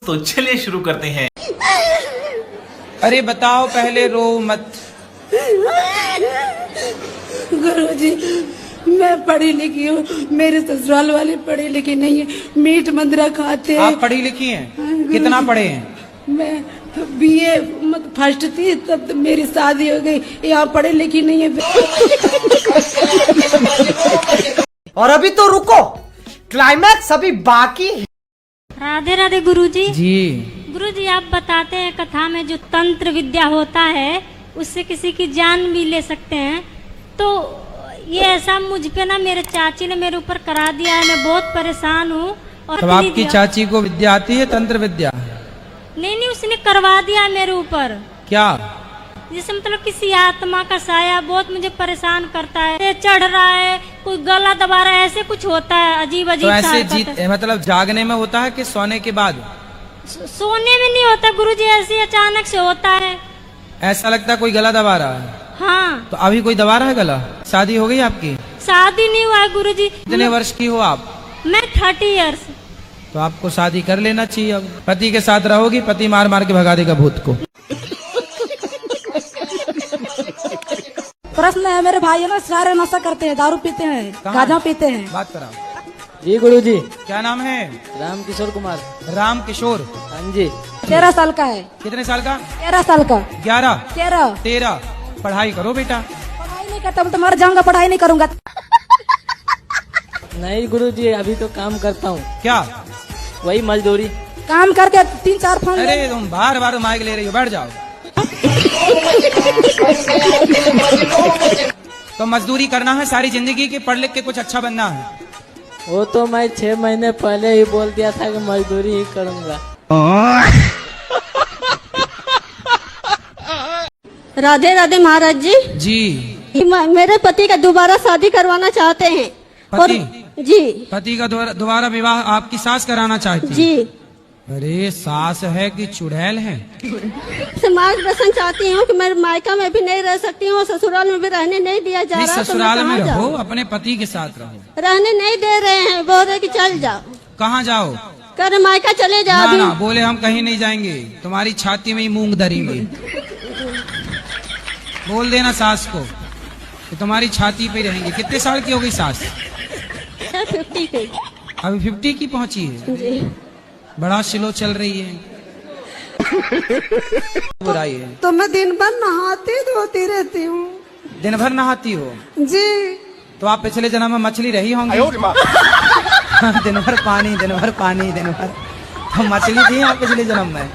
तो चलिए शुरू करते हैं। अरे बताओ पहले रो मत। गुरुजी, मैं पढ़ी लिखी हूँ, मेरे ससुराल वाले पढ़े लिखे नहीं है, मीट मंदरा खाते हैं। आप पढ़ी लिखी हैं? कितना पढ़े हैं? मैं बीए फर्स्ट थी तब तो मेरी शादी हो गई। यहाँ पढ़े लिखी नहीं है। और अभी तो रुको, क्लाइमैक्स अभी बाकी है। राधे राधे गुरुजी। जी गुरुजी, आप बताते हैं कथा में जो तंत्र विद्या होता है उससे किसी की जान भी ले सकते हैं, तो ये ऐसा मुझ पे ना मेरे चाची ने मेरे ऊपर करा दिया है। मैं बहुत परेशान हूँ। और तब आपकी चाची को विद्या आती है, तंत्र विद्या? नहीं, उसने करवा दिया है मेरे ऊपर। क्या? जैसे मतलब किसी आत्मा का साया बहुत मुझे परेशान करता है, चढ़ रहा है, कोई गला दबा रहा है, ऐसे कुछ होता है अजीब अजीब। तो ऐसे मतलब जागने में होता है कि सोने के बाद? सोने में नहीं होता गुरुजी, ऐसे अचानक से होता है। ऐसा लगता है कोई गला दबा रहा है। हाँ। तो अभी कोई दबा रहा है गला? शादी हो गई आपकी? शादी नहीं हुआ है गुरुजी। कितने वर्ष की हो आप? मैं 30 इयर्स। तो आपको शादी कर लेना चाहिए। अब पति के साथ रहोगी, पति मार मार के भगा देगा भूत को। प्रश्न है, मेरे भाई है ना सारे नशा करते हैं, दारू पीते हैं, गांजा पीते हैं। बात कराओ। जी गुरुजी। क्या नाम है? राम किशोर कुमार। राम किशोर। हाँ जी। 13 साल का है। कितने साल का? 13 साल का। 11? 13। पढ़ाई करो बेटा। पढ़ाई नहीं करता तो मर जाऊंगा, पढ़ाई नहीं करूंगा। नहीं गुरुजी, अभी तो काम करता हूँ। क्या? वही मजदूरी। काम करके 3-4 फोन। अरे तुम बार बार माइक ले रही हो, बैठ जाओ। तो मजदूरी करना है सारी जिंदगी की, पढ़ लिख के कुछ अच्छा बनना है? वो तो मैं 6 महीने पहले ही बोल दिया था कि मजदूरी ही करूँगा। राधे राधे महाराज जी। जी। मेरे पति का दोबारा शादी करवाना चाहते हैं। पति? जी। पति का दोबारा विवाह आपकी सास कराना चाहती है? जी। अरे सास है कि चुड़ैल है? मार्गदर्शन चाहती हूँ कि मैं मायका में भी नहीं रह सकती हूँ, ससुराल में भी रहने नहीं दिया जा रहा। ससुराल में रहो, अपने पति के साथ रहो। रहने नहीं दे रहे हैं, बोल रहे कि चल जाओ। कहाँ जाओ? कर मायका चले जाओ। ना, ना बोले हम कहीं नहीं जाएंगे, तुम्हारी छाती में ही मूंग धरेंगे। बोल देना सास को कि तुम्हारी छाती पे रहेंगे। कितने साल की हो गई सास? 50 की। अभी 50 की पहुंची है? जी। बड़ा स्लो चल रही है। बुराई है तो मैं दिन भर नहाती धोती रहती हूँ। दिन भर नहाती हो? जी। तो आप पिछले जन्म में मछली रही होंगी। दिन भर पानी, दिन भर पानी, दिन भर। तो मछली थी आप पिछले जन्म में?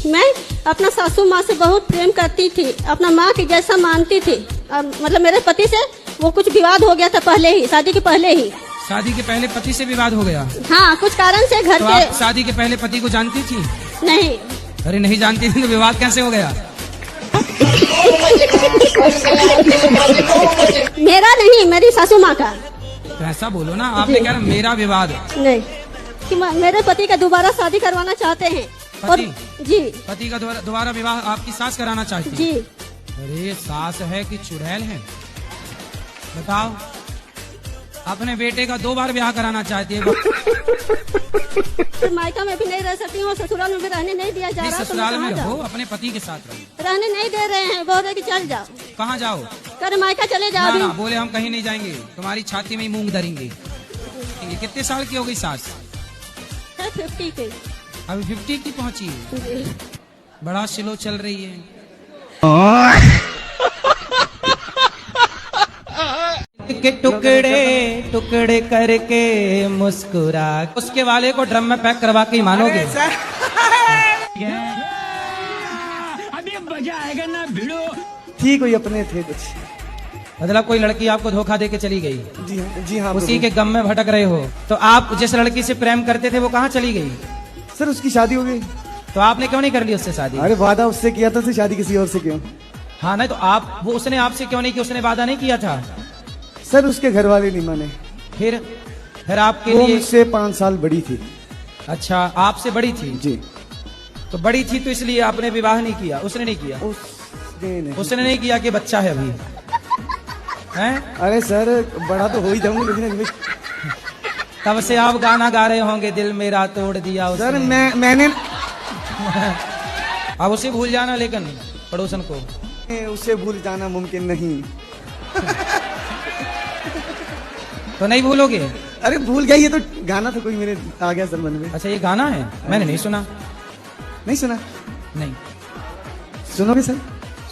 मैं अपना सासू माँ से बहुत प्रेम करती थी, अपना माँ के जैसा मानती थी। मतलब मेरे पति से वो कुछ विवाद हो गया था पहले ही, शादी के पहले ही। शादी के पहले पति से विवाद हो गया? हाँ, कुछ कारण से घर तो के। आप शादी के पहले पति को जानती थी? नहीं। अरे नहीं जानती थी तो विवाद कैसे हो गया? मेरा नहीं, मेरी सासू माँ का। तो ऐसा बोलो ना, आपने कहा मेरा विवाद नहीं, कि मेरे पति का दोबारा शादी करवाना चाहते हैं। और जी। पति का दोबारा विवाह आपकी सास कराना चाहती है? जी। अरे सास है कि चुड़ैल है? बताओ। अपने बेटे का 2 बार ब्याह कराना चाहती है। तो मायका में भी नहीं रह सकती हूँ, ससुराल में भी रहने नहीं दिया जा रहा। ससुराल में रहो, अपने पति के साथ रहो। रहने नहीं दे रहे हैं, बोल रहे कि चल जाओ। कहाँ जाओ? कर मायका चले जाओ। ना, ना बोले हम कहीं नहीं जाएंगे, तुम्हारी छाती में ही मूंग धरेंगे। कितने साल की हो गई सास? 50 की। अभी 50 की पहुंची है? बड़ा स्लो चल रही है। के टुकड़े टुकड़े करके मुस्कुरा, उसके वाले को ड्रम में पैक करवा के ही मानोगे? अभी मजा आएगा ना भिड़ो। ठीक हुई, अपने थे कुछ। मतलब कोई लड़की आपको धोखा दे के चली गई? जी हाँ, जी हाँ। उसी के गम में भटक रहे हो। तो आप जिस लड़की से प्रेम करते थे वो कहाँ चली गई? सर उसकी शादी हो गई। तो आपने क्यों नहीं कर ली उससे शादी? अरे वादा उससे किया था, उससे शादी किसी और से क्यों? हाँ नहीं तो आप, वो उसने आपसे क्यों नहीं किया? उसने वादा नहीं किया था? सर उसके घर वाले नहीं माने। फिर आपके वो लिए? मुझसे 5 साल बड़ी थी। अच्छा, आपसे बड़ी थी? जी। तो बड़ी थी तो इसलिए आपने विवाह नहीं किया? उसने नहीं किया? उसने नहीं किया कि बच्चा है अभी? हैं? अरे सर बड़ा तो हो ही जाऊंगा, लेकिन तब से आप गाना गा रहे होंगे, दिल मेरा तोड़ दिया उसने। सर मैंने अब उसे भूल जाना, लेकिन पड़ोसन को उसे भूल जाना मुमकिन नहीं। तो नहीं भूलोगे? अरे भूल गया, ये तो गाना था कोई मेरे आ गया सर मन में। अच्छा ये गाना है, मैंने नहीं सुना। नहीं सुना? नहीं सुनोगे सर?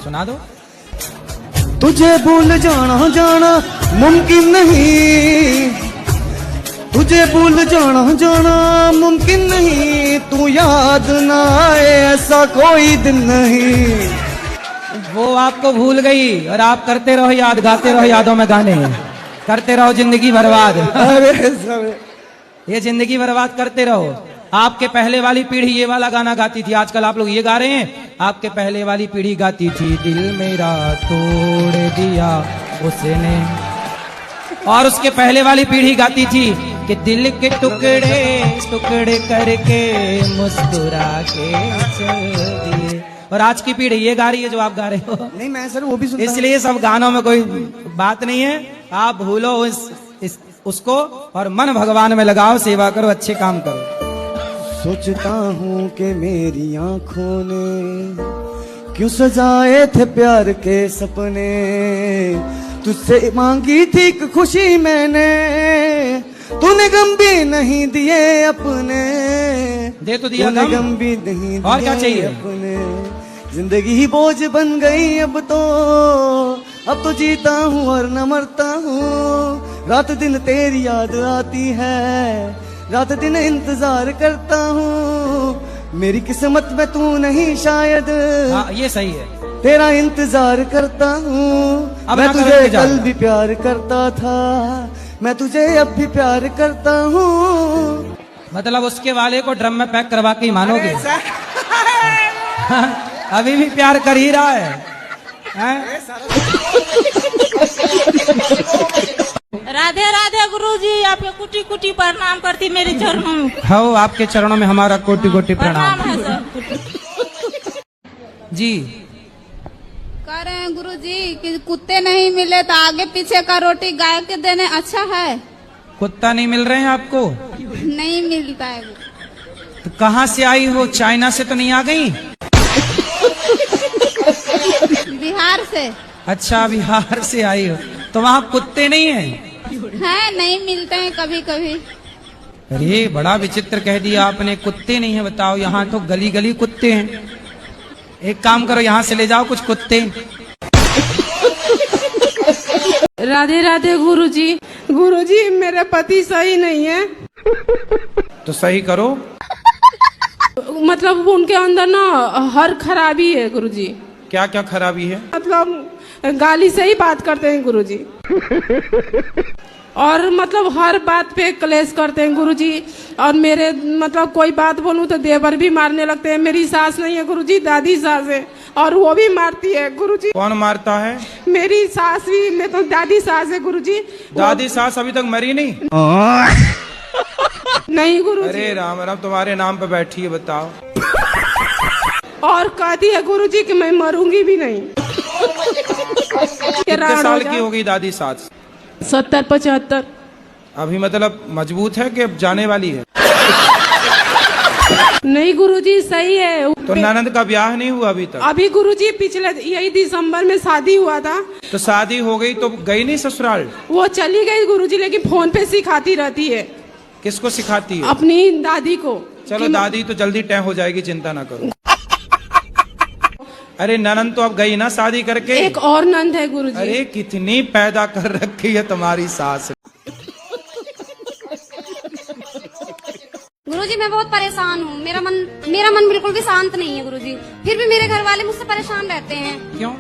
सुना दो। तुझे भूल जाना जाना मुमकिन नहीं, तुझे भूल जाना जाना मुमकिन नहीं, तू याद ना आए ऐसा कोई दिन नहीं। वो आपको भूल गई और आप करते रहो याद, गाते रहो यादों में गाने, करते रहो जिंदगी बर्बाद। अरे सर ये जिंदगी बर्बाद करते रहो। आपके पहले वाली पीढ़ी ये वाला गाना गाती थी, आजकल आप लोग ये गा रहे हैं। आपके पहले वाली पीढ़ी गाती थी, दिल मेरा तोड़ दिया उसने, और उसके पहले वाली पीढ़ी गाती थी कि दिल के टुकड़े टुकड़े करके मुस्कुरा के चल दिए। और आज की पीढ़ी ये गा रही है जो आप गा रहे हो। नहीं मैं सर वो भी सुनता हूं। इसलिए सब गानों में कोई बात नहीं है। आप भूलो उसको और मन भगवान में लगाओ, सेवा करो, अच्छे काम करो। सोचता हूँ कि मेरी आंखों ने क्यों सजाए थे प्यार के सपने, तुझसे मांगी थी एक खुशी मैंने, तूने गम भी नहीं दिए अपने, दे तो दिया तूने गम। गम भी नहीं दिए और क्या चाहिए? अपने, जिंदगी ही बोझ बन गई अब तो जीता हूँ और न मरता हूँ, रात दिन तेरी याद आती है, रात दिन इंतजार करता हूँ, मेरी किस्मत में तू नहीं शायद, हाँ ये सही है। तेरा इंतजार करता हूँ, अब मैं ना तुझे करोगे जा। कल भी प्यार करता था, मैं तुझे अब भी प्यार करता हूँ। मतलब उसके वाले को ड्रम में पैक करवा के ही मानोगे? अभी भी प्यार कर ही रहा है, हैं? राधे राधे गुरुजी, आपके कुटी कुटी प्रणाम करती मेरे चरणों में। हो आपके चरणों में हमारा कोटि कोटि प्रणाम प्रणाम। है सर। जी कह रहे हैं गुरुजी कि कुत्ते नहीं मिले तो आगे पीछे का रोटी गाय के देने अच्छा है। कुत्ता नहीं मिल रहे हैं आपको? नहीं मिलता है वो। तो कहाँ से आई हो? चाइना से तो नहीं आ गई? बिहार से अच्छा बिहार से आई हो, तो वहाँ कुत्ते नहीं है? है, नहीं मिलते हैं कभी कभी। अरे बड़ा विचित्र कह दिया आपने, कुत्ते नहीं है। बताओ, यहाँ तो गली गली कुत्ते हैं। एक काम करो, यहाँ से ले जाओ कुछ कुत्ते। राधे राधे गुरुजी। गुरुजी मेरे पति सही नहीं है, तो सही करो। मतलब उनके अंदर ना हर खराबी है गुरुजी। क्या क्या खराबी है? मतलब गाली से ही बात करते हैं गुरुजी, और मतलब हर बात पे क्लेश करते हैं गुरुजी। और मेरे मतलब कोई बात बोलूं तो देवर भी मारने लगते हैं। मेरी सास नहीं है गुरुजी, दादी सास है, और वो भी मारती है गुरुजी। कौन मारता है? मेरी सास भी, मैं तो दादी सास है गुरुजी। दादी सास अभी तक मरी नहीं? नहीं गुरुजी। अरे राम राम, तुम्हारे नाम पे बैठी है, बताओ। और कहती है गुरुजी कि मैं मरूंगी भी नहीं। कितने साल की हो गई दादी सास? 70-75। अभी मतलब मजबूत है कि अब जाने वाली है? नहीं गुरुजी सही है। तो ननद का ब्याह नहीं हुआ अभी तक? अभी गुरुजी पिछले यही दिसंबर में शादी हुआ था। तो शादी हो गई तो गई नहीं ससुराल? वो चली गई गुरुजी, लेकिन फोन पे सिखाती रहती है। किसको सिखाती है? अपनी दादी को। चलो दादी तो जल्दी तय हो जाएगी, चिंता ना करो। अरे ननद तो अब गई ना शादी करके? एक और नंद है गुरुजी। अरे कितनी पैदा कर रखी है तुम्हारी सास। गुरुजी मैं बहुत परेशान हूँ, मेरा मन बिल्कुल भी शांत नहीं है गुरुजी। फिर भी मेरे घर वाले मुझसे परेशान रहते हैं। क्यों?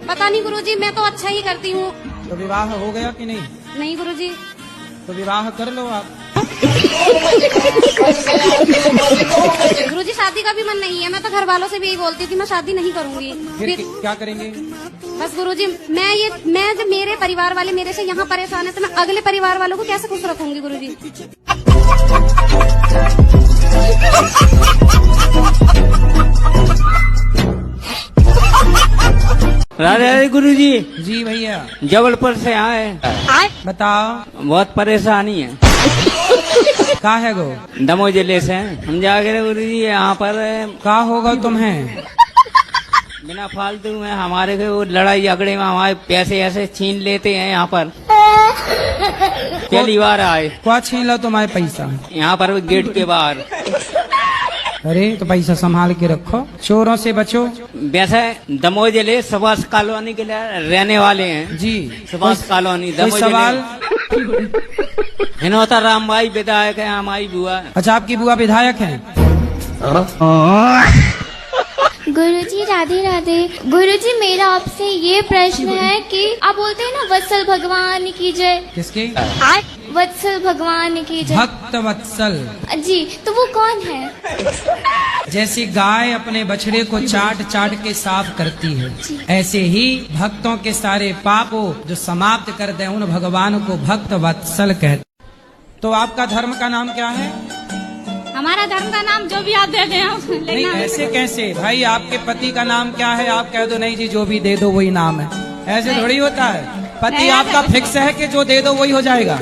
पता नहीं गुरुजी, मैं तो अच्छा ही करती हूँ। तो विवाह हो गया कि नहीं? नहीं गुरुजी। तो विवाह कर लो आप। गुरुजी शादी का भी मन नहीं है। मैं तो घर वालों से भी यही बोलती थी मैं शादी नहीं करूंगी। फिर क्या करेंगे? बस गुरुजी मैं जब मेरे परिवार वाले मेरे से यहाँ परेशान है तो मैं अगले परिवार वालों को कैसे खुश रखूंगी गुरुजी? राधे राधे गुरुजी। जी भैया। जबलपुर से आए, बताओ। बहुत परेशानी है। का है गो? दमोह जिले से हम जा गए गुरु जी यहाँ पर। का होगा तुम्हें? बिना फालतू में हमारे के वो लड़ाई झगड़े में हमारे पैसे ऐसे छीन लेते हैं यहाँ पर। पहली बार आए। क्या छीन लो तुम्हारे पैसा? यहाँ पर गेट के बाहर। अरे तो पैसा संभाल के रखो, चोरों से बचो। वैसे दमोह जिले सुभाष कॉलोनी के लिए रहने वाले हैं जी। सुभाष कॉलोनी कोई दमोह सवाल? हिनोता राम भाई विधायक है हमारी बुआ। अच्छा, आपकी बुआ विधायक है? गुरुजी राधे राधे। गुरुजी मेरा आपसे ये प्रश्न है कि आप बोलते हैं ना वत्सल भगवान की जय। किसकी? वत्सल भगवान की जय। भक्त वत्सल जी, तो वो कौन है? जैसी गाय अपने बछड़े को चाट चाट के साफ करती है, ऐसे ही भक्तों के सारे पापों जो समाप्त कर दे उन भगवान को भक्त वत्सल कहते। तो आपका धर्म का नाम क्या है? हमारा धर्म का नाम जो भी आप दे दें नहीं, लेना। ऐसे कैसे भाई? आपके पति का नाम क्या है? आप कह दो नहीं जी जो भी दे दो वही नाम है, ऐसे थोड़ी होता है। पति नहीं, आपका फिक्स है कि जो दे दो वही हो जाएगा?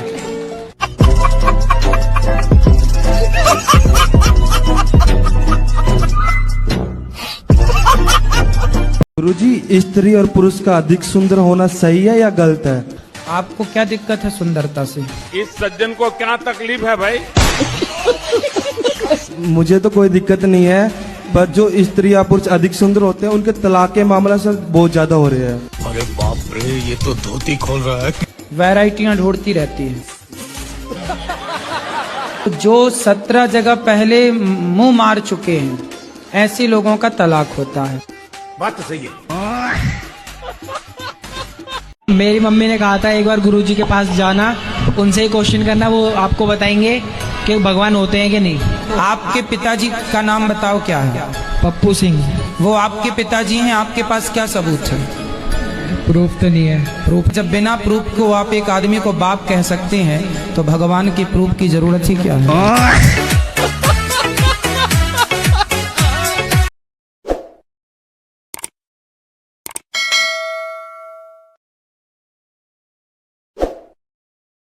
गुरुजी, स्त्री और पुरुष का अधिक सुंदर होना सही है या गलत है? आपको क्या दिक्कत है सुंदरता से? इस सज्जन को क्या तकलीफ है भाई? मुझे तो कोई दिक्कत नहीं है, पर जो स्त्री या पुरुष अधिक सुंदर होते हैं उनके तलाक के मामला से बहुत ज्यादा हो रहे हैं। अरे बाप रे, ये तो धोती खोल रहा है। वैरायटियां ढूंढती रहती है। जो 17 जगह पहले मुंह मार चुके हैं ऐसे लोगों का तलाक होता है। बात तो सही है। मेरी मम्मी ने कहा था एक बार गुरुजी के पास जाना, उनसे ही क्वेश्चन करना, वो आपको बताएंगे कि भगवान होते हैं कि नहीं। आपके पिताजी का नाम बताओ क्या है? पप्पू सिंह। वो आपके पिताजी हैं, आपके पास क्या सबूत है? प्रूफ तो नहीं है। प्रूफ? जब बिना प्रूफ को आप एक आदमी को बाप कह सकते हैं तो भगवान की प्रूफ की जरूरत ही क्या है?